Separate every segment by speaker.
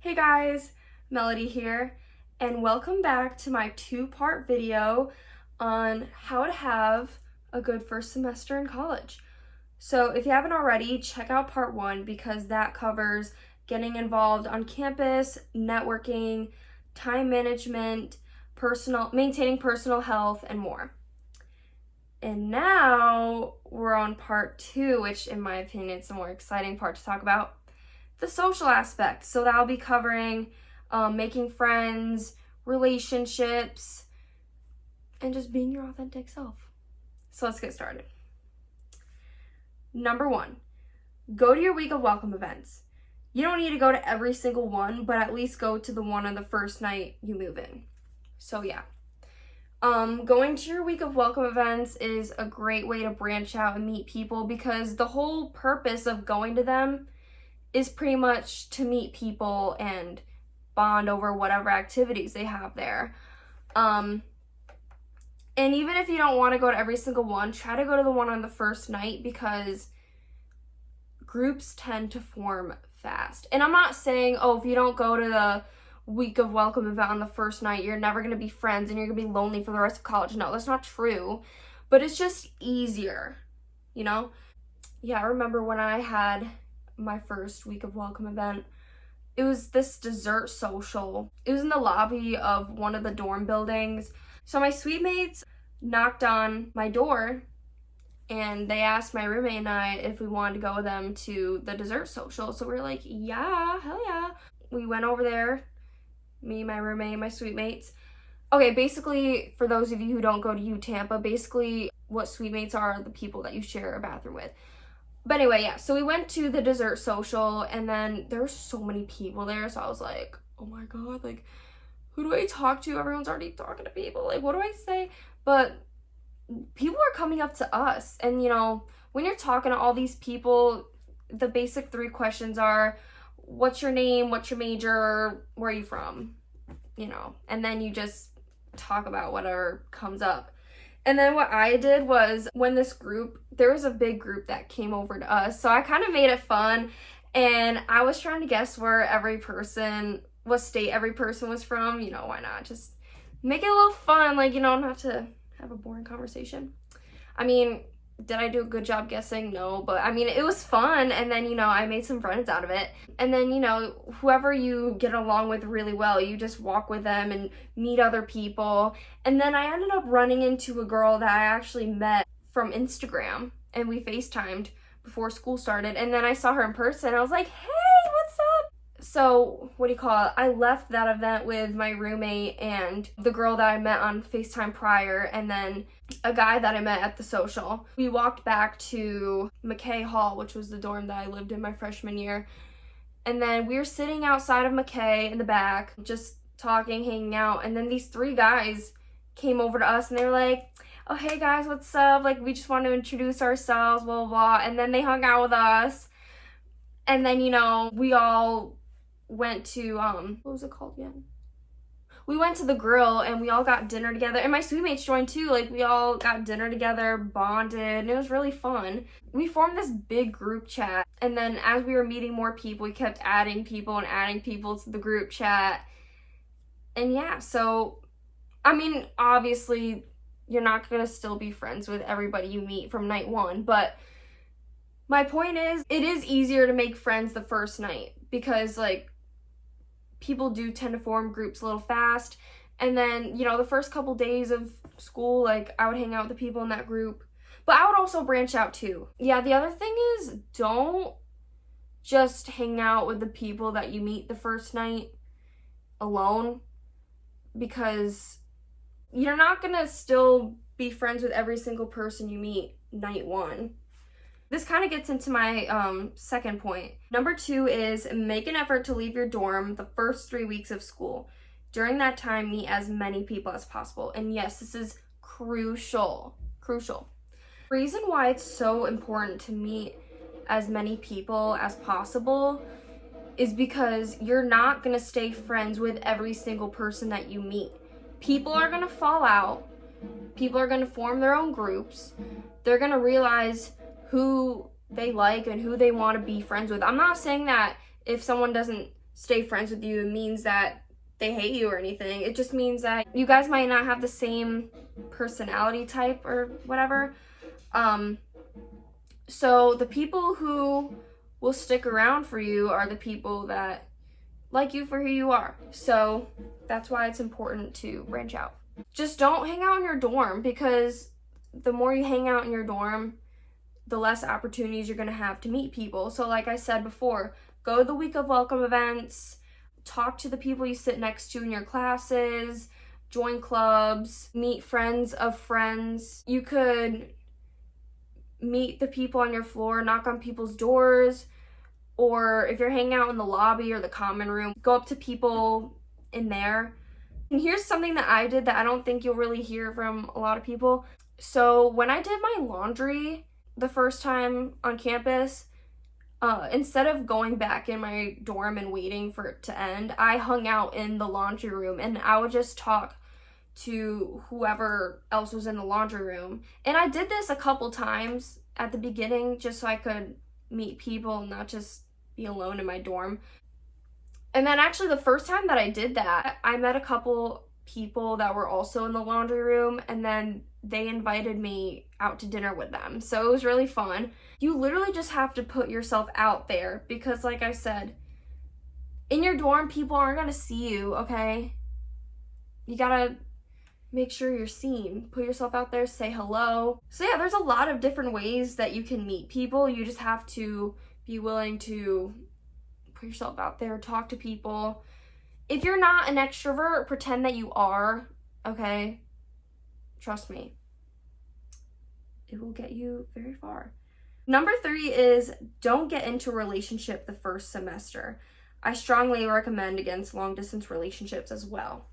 Speaker 1: Hey guys, Melody here, and welcome back to my two-part video on how to have a good first semester in college. So if you haven't already, check out part one because that covers getting involved on campus, networking, time management, maintaining personal health, and more. And now we're on part two, which in my opinion is the more exciting part to talk about. The social aspect. So that'll be covering making friends, relationships, and just being your authentic self. So let's get started. Number one, go to your week of welcome events. You don't need to go to every single one, but at least go to the one on the first night you move in. So yeah. Going to your week of welcome events is a great way to branch out and meet people because the whole purpose of going to them is pretty much to meet people and bond over whatever activities they have there. And even if you don't want to go to every single one, try to go to the one on the first night because groups tend to form fast. And I'm not saying, oh, if you don't go to the week of welcome event on the first night, you're never going to be friends and you're going to be lonely for the rest of college. No, that's not true. But it's just easier, you know? Yeah, I remember when I had my first week of welcome event. It was this dessert social. It was in the lobby of one of the dorm buildings. So my suite mates knocked on my door and they asked my roommate and I if we wanted to go with them to the dessert social. So we were like, yeah, hell yeah. We went over there, me, my roommate, my suite mates. Okay, basically, for those of you who don't go to U Tampa, basically what suite mates are the people that you share a bathroom with. But anyway, yeah, so we went to the dessert social, and then there were so many people there, so I was like, oh my god, like, who do I talk to? Everyone's already talking to people, like, what do I say? But people are coming up to us, and, you know, when you're talking to all these people, the basic three questions are, what's your name, what's your major, where are you from, you know, and then you just talk about whatever comes up. And then what I did was when there was a big group that came over to us. So I kind of made it fun and I was trying to guess where what state every person was from. You know, why not? Just make it a little fun, like, you know, not to have a boring conversation. I mean, did I do a good job guessing? No, but I mean, it was fun. And then, you know, I made some friends out of it. And then, you know, whoever you get along with really well, you just walk with them and meet other people. And then I ended up running into a girl that I actually met from Instagram and we FaceTimed before school started. And then I saw her in person. I was like, hey, what's up? So, I left that event with my roommate and the girl that I met on FaceTime prior, and then a guy that I met at the social. We walked back to McKay Hall, which was the dorm that I lived in my freshman year. And then we were sitting outside of McKay in the back, just talking, hanging out. And then these three guys came over to us and they were like, oh, hey guys, what's up? Like, we just want to introduce ourselves, blah, blah, blah. And then they hung out with us. And then, you know, we all went to, what was it called again? We went to the grill and we all got dinner together, and my suite mates joined too. Like, we all got dinner together, bonded, and it was really fun. We formed this big group chat, and then as we were meeting more people, we kept adding people to the group chat. And yeah, so, I mean, obviously, you're not gonna still be friends with everybody you meet from night one, but my point is, it is easier to make friends the first night because, like, people do tend to form groups a little fast. And then, you know, the first couple days of school, like, I would hang out with the people in that group. But I would also branch out too. Yeah, the other thing is, don't just hang out with the people that you meet the first night alone, because you're not gonna still be friends with every single person you meet night one. This kind of gets into my second point. Number 2 is make an effort to leave your dorm the first 3 weeks of school. During that time, meet as many people as possible. And yes, this is crucial. The reason why it's so important to meet as many people as possible is because you're not going to stay friends with every single person that you meet. People are going to fall out. People are going to form their own groups. They're going to realize who they like and who they want to be friends with. I'm not saying that if someone doesn't stay friends with you means that they hate you or anything. It just means that you guys might not have the same personality type or whatever. So the people who will stick around for you are the people that like you for who you are. So that's why it's important to branch out. Just don't hang out in your dorm, because the more you hang out in your dorm, the less opportunities you're going to have to meet people. So like I said before, go to the week of welcome events, talk to the people you sit next to in your classes, join clubs, meet friends of friends. You could meet the people on your floor, knock on people's doors, or if you're hanging out in the lobby or the common room, go up to people in there. And here's something that I did that I don't think you'll really hear from a lot of people. So when I did my laundry the first time on campus, instead of going back in my dorm and waiting for it to end, I hung out in the laundry room and I would just talk to whoever else was in the laundry room. And I did this a couple times at the beginning just so I could meet people and not just be alone in my dorm. And then actually the first time that I did that, I met a couple people that were also in the laundry room, and then they invited me out to dinner with them. So it was really fun. You literally just have to put yourself out there, because like I said, in your dorm, people aren't gonna see you, okay? You gotta make sure you're seen. Put yourself out there, say hello. So yeah, there's a lot of different ways that you can meet people. You just have to be willing to put yourself out there, talk to people. If you're not an extrovert, pretend that you are, okay? Trust me. It will get you very far. Number 3 is don't get into a relationship the first semester. I strongly recommend against long distance relationships as well.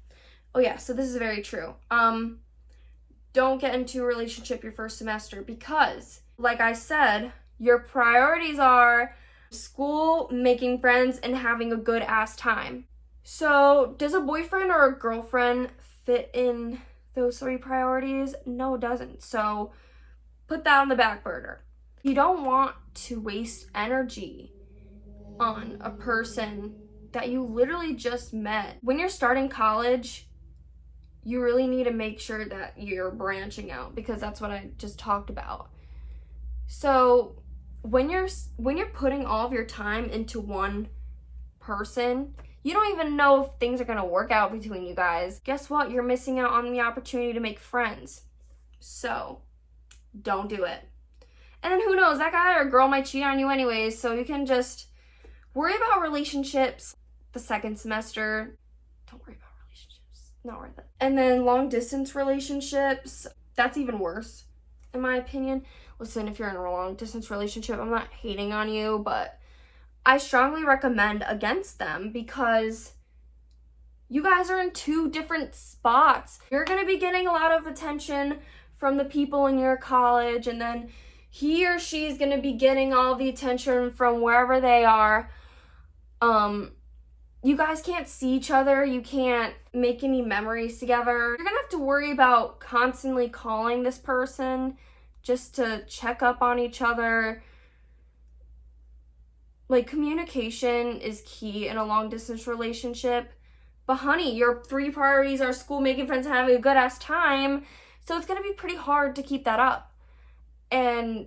Speaker 1: Oh yeah, so this is very true. Don't get into a relationship your first semester, because, like I said, your priorities are school, making friends, and having a good ass time. So does a boyfriend or a girlfriend fit in those 3 priorities? No, it doesn't. So put that on the back burner. You don't want to waste energy on a person that you literally just met. When you're starting college, you really need to make sure that you're branching out, because that's what I just talked about. So when you're putting all of your time into one person, you don't even know if things are going to work out between you guys. Guess what? You're missing out on the opportunity to make friends. So don't do it. And then who knows, that guy or girl might cheat on you anyways, so you can just worry about relationships the second semester. Don't worry about relationships. Not worth it. And then long distance relationships, that's even worse, in my opinion. Listen, if you're in a long distance relationship, I'm not hating on you, but I strongly recommend against them, because you guys are in 2 different spots. You're going to be getting a lot of attention from the people in your college, and then he or she is going to be getting all the attention from wherever they are. You guys can't see each other. You can't make any memories together. You're going to have to worry about constantly calling this person just to check up on each other. Like, communication is key in a long distance relationship. But honey, your 3 priorities are school, making friends, and having a good ass time. So it's going to be pretty hard to keep that up. And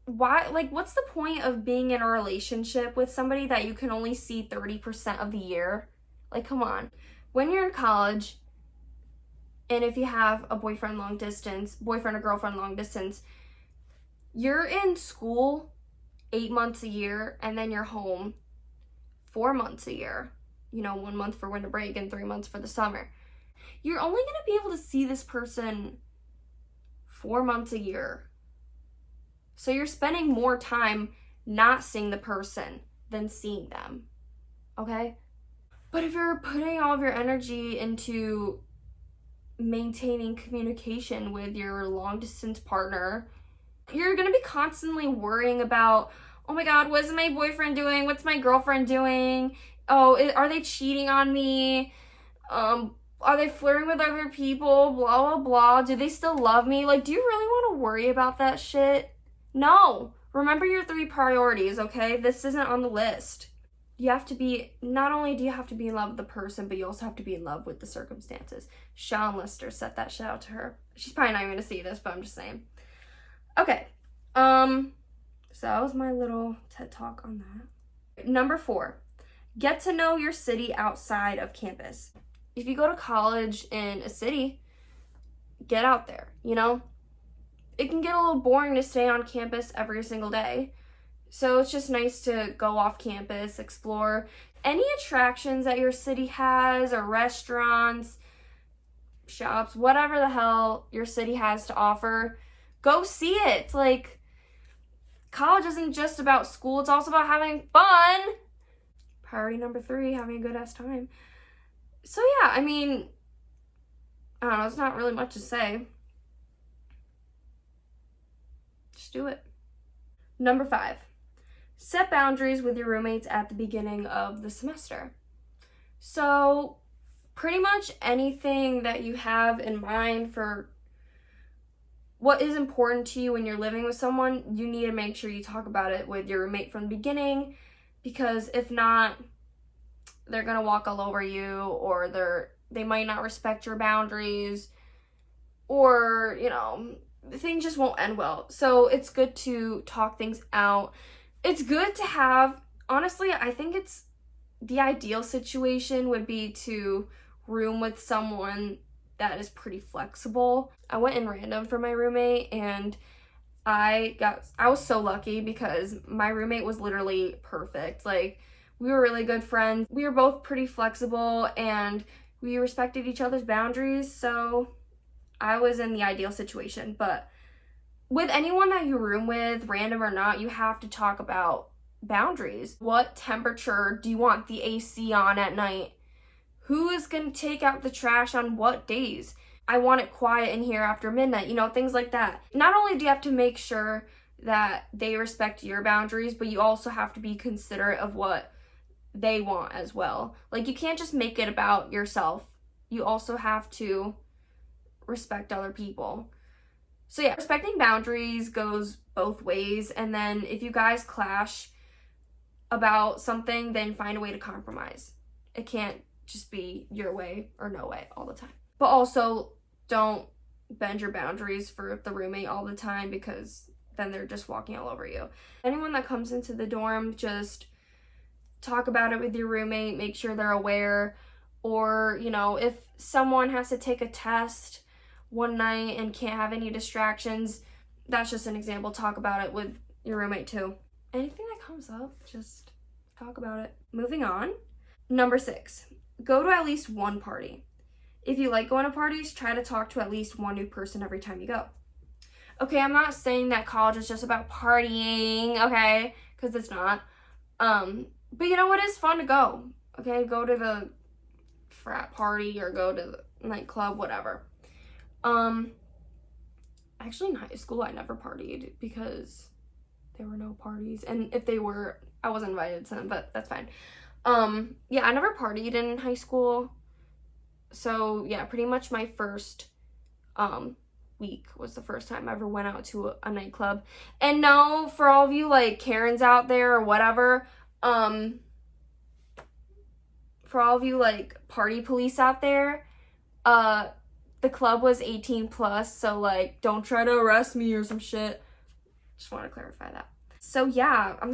Speaker 1: why, like, what's the point of being in a relationship with somebody that you can only see 30% of the year? Like, come on. When you're in college, and if you have a boyfriend or girlfriend long distance, you're in school 8 months a year, and then you're home 4 months a year. 1 month for winter break and 3 months for the summer. You're only going to be able to see this person 4 months a year. So you're spending more time not seeing the person than seeing them, okay? But if you're putting all of your energy into maintaining communication with your long distance partner, you're going to be constantly worrying about, oh my God, what's my boyfriend doing? What's my girlfriend doing? Oh, are they cheating on me? Are they flirting with other people? Blah, blah, blah. Do they still love me? Like, do you really want to worry about that shit? No. Remember your 3 priorities, okay? This isn't on the list. you have to be, not only do you have to be in love with the person, but you also have to be in love with the circumstances. Sean Lister, set that shit out to her. She's probably not even gonna see this, but I'm just saying. Okay, so that was my little TED Talk on that. Number 4, get to know your city outside of campus. If you go to college in a city, get out there, you know? It can get a little boring to stay on campus every single day. So it's just nice to go off campus, explore any attractions that your city has, or restaurants, shops, whatever the hell your city has to offer. Go see it. Like, college isn't just about school, it's also about having fun. Priority number 3, having a good ass time. So yeah, I mean, I don't know, it's not really much to say. Just do it. Number 5, set boundaries with your roommates at the beginning of the semester. So pretty much anything that you have in mind for what is important to you when you're living with someone, you need to make sure you talk about it with your roommate from the beginning, because if not, they're gonna walk all over you, or they might not respect your boundaries, or, you know, things just won't end well. So it's good to talk things out. It's good to have, honestly, I think it's the ideal situation would be to room with someone that is pretty flexible. I went in random for my roommate, and I was so lucky because my roommate was literally perfect. Like, we were really good friends. We were both pretty flexible, and we respected each other's boundaries, so I was in the ideal situation. But with anyone that you room with, random or not, you have to talk about boundaries. What temperature do you want the AC on at night? Who is going to take out the trash on what days? I want it quiet in here after midnight, you know, things like that. Not only do you have to make sure that they respect your boundaries, but you also have to be considerate of what they want as well. Like, you can't just make it about yourself. You also have to respect other people. So yeah, respecting boundaries goes both ways. And then if you guys clash about something, then find a way to compromise. It can't just be your way or no way all the time. But also, don't bend your boundaries for the roommate all the time, because then they're just walking all over you. Anyone that comes into the dorm, just talk about it with your roommate, make sure they're aware. Or, you know, if someone has to take a test one night and can't have any distractions, that's just an example. Talk about it with your roommate too. Anything that comes up, just talk about it. Moving on. Number 6, go to at least one party. If you like going to parties, try to talk to at least one new person every time you go. Okay, I'm not saying that college is just about partying, okay? Because it's not. But you know what? It's fun to go. Okay, go to the frat party or go to the nightclub, whatever. Actually in high school I never partied because there were no parties, and if they were, I wasn't invited to them, but that's fine. Yeah, I never partied in high school. So yeah, pretty much my first week was the first time I ever went out to a nightclub. And no, for all of you like Karens out there or whatever, for all of you like party police out there, the club was 18 plus, so like don't try to arrest me or some shit. Just want to clarify that. So yeah, I'm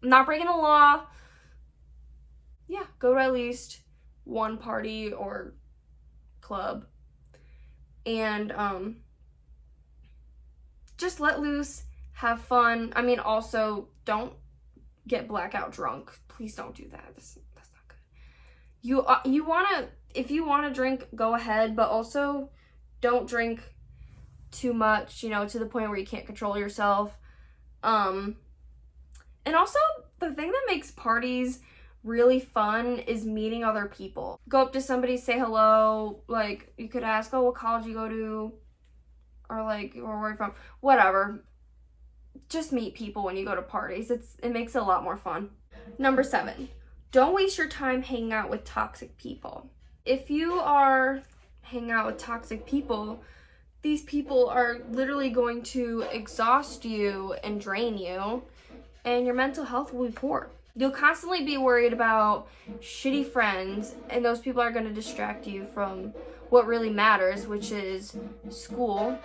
Speaker 1: not breaking the law. Yeah, go to at least one party or club, and just let loose, have fun. I mean, also don't get blackout drunk. Please don't do that. That's not good. You wanna, if you wanna drink, go ahead, but also don't drink too much, you know, to the point where you can't control yourself. And also the thing that makes parties really fun is meeting other people. Go up to somebody, say hello. Like, you could ask, oh, what college you go to, or like, or where you're from, whatever. Just meet people when you go to parties. It makes it a lot more fun. Number 7, don't waste your time hanging out with toxic people. If you are hanging out with toxic people, these people are literally going to exhaust you and drain you, and your mental health will be poor. You'll constantly be worried about shitty friends, and those people are going to distract you from what really matters, which is school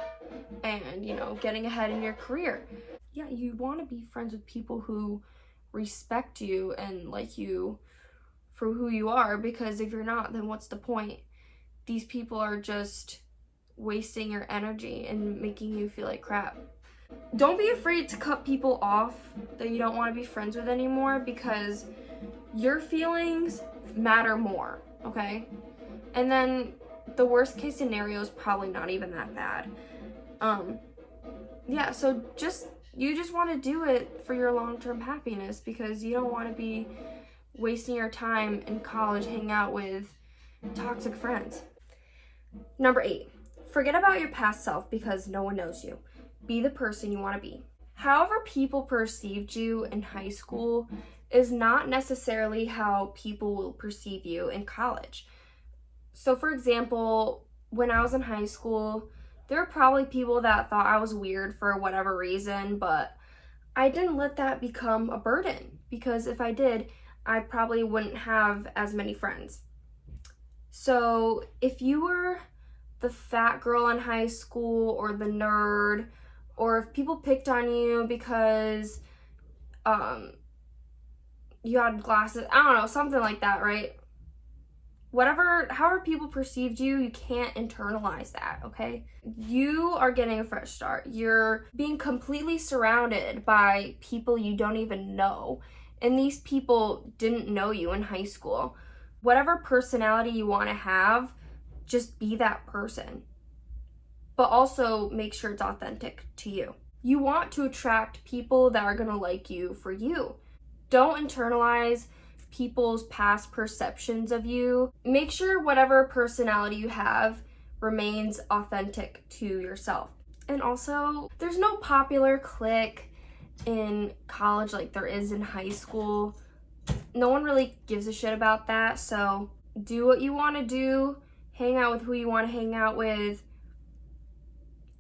Speaker 1: and, you know, getting ahead in your career. Yeah, you want to be friends with people who respect you and like you for who you are, because if you're not, then what's the point? These people are just wasting your energy and making you feel like crap. Don't be afraid to cut people off that you don't want to be friends with anymore, because your feelings matter more, okay? And then the worst case scenario is probably not even that bad. Yeah, so you just want to do it for your long-term happiness, because you don't want to be wasting your time in college hanging out with toxic friends. Number 8, forget about your past self because no one knows you. Be the person you want to be. However people perceived you in high school is not necessarily how people will perceive you in college. So for example, when I was in high school, there were probably people that thought I was weird for whatever reason, but I didn't let that become a burden, because if I did, I probably wouldn't have as many friends. So if you were the fat girl in high school, or the nerd, or if people picked on you because you had glasses, I don't know, something like that, right? However people perceived you, you can't internalize that, okay? You are getting a fresh start. You're being completely surrounded by people you don't even know, and these people didn't know you in high school. Whatever personality you want to have, just be that person. But also make sure it's authentic to you. You want to attract people that are going to like you for you. Don't internalize people's past perceptions of you. Make sure whatever personality you have remains authentic to yourself. And also, there's no popular clique in college like there is in high school. No one really gives a shit about that, so do what you want to do, hang out with who you want to hang out with,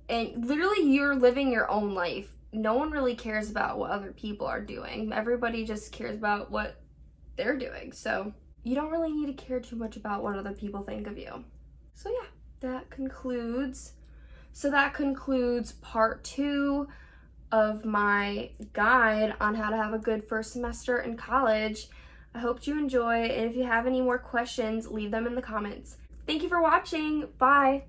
Speaker 1: and literally you're living your own life. No one really cares about what other people are doing. Everybody just cares about what they're doing, so you don't really need to care too much about what other people think of you. So yeah, that concludes part 2 of my guide on how to have a good first semester in college. I hope you enjoy, and if you have any more questions, leave them in the comments. Thank you for watching. Bye.